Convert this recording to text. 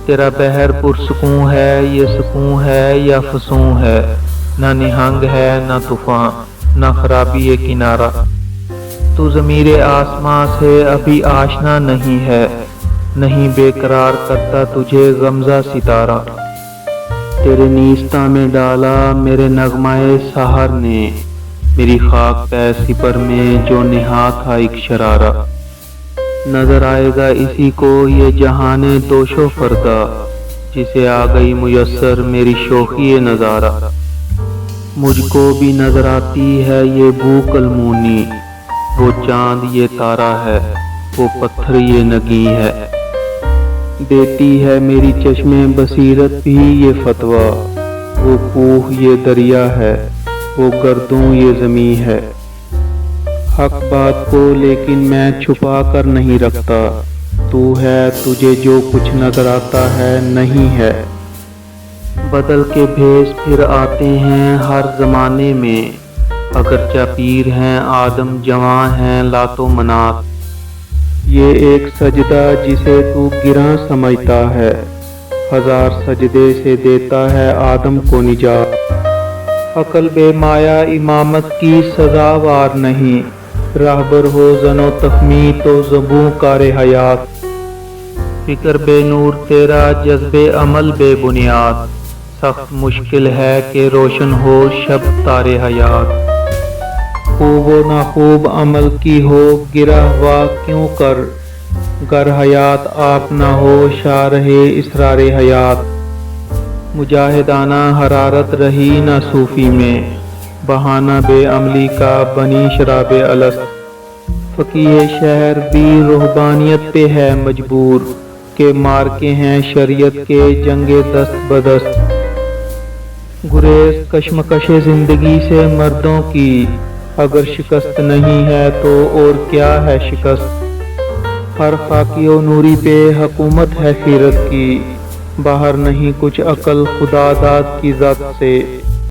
تیرا بحر پرسکون ہے، یہ سکون ہے یا فسون ہے، نہ نہنگ ہے نہ طوفان، نہ خرابی کنارہ۔ تو ضمیر آسماں سے ابھی آشنا نہیں ہے، نہیں بے قرار کرتا تجھے غمزہ ستارہ۔ تیرے نیستاں میں ڈالا میرے نغمۂ سحر نے، میری خاک پہ سپر میں جو نہا تھا ایک شرارہ۔ نظر آئے گا اسی کو یہ جہان دوش و فردا، جسے آ گئی میسر میری شوخی نظارہ۔ مجھ کو بھی نظر آتی ہے یہ بو کلمونی، وہ چاند یہ تارا ہے، وہ پتھر یہ نگیں ہے۔ دیتی ہے میری چشم بصیرت بھی یہ فتویٰ، وہ کوہ یہ دریا ہے، وہ گردوں یہ زمین ہے۔ حق بات کو لیکن میں چھپا کر نہیں رکھتا، تو ہے تجھے جو کچھ نظر آتا ہے نہیں ہے۔ بدل کے بھیس پھر آتے ہیں ہر زمانے میں، اگرچہ پیر ہیں آدم جواں ہیں لات و منات۔ یہ ایک سجدہ جسے تو گراں سمجھتا ہے، ہزار سجدے سے دیتا ہے آدم کو نجات۔ عقل بے مایا امامت کی سزاوار نہیں، راہبر ہو زن و تخمی تو زبوں کار حیات۔ فکر بے نور تیرا جذب عمل بے بنیاد، سخت مشکل ہے کہ روشن ہو شب تار حیات۔ خوب و ناخوب عمل کی ہو گرہ وا کیوں کر، گر حیات آپ نہ ہو شارح اسرار حیات۔ مجاہدانہ حرارت رہی نہ صوفی میں، بہانہ بے عملی کا بنی شراب الست۔ فقیہ شہر بھی رہبانیت پہ ہے مجبور، کہ مار کے ہیں شریعت کے جنگ دست بدست۔ گریز کشمکش زندگی سے مردوں کی، اگر شکست نہیں ہے تو اور کیا ہے شکست۔ ہر خاکی و نوری پہ حکومت ہے خیرت کی، باہر نہیں کچھ عقل خدا داد کی ذات سے۔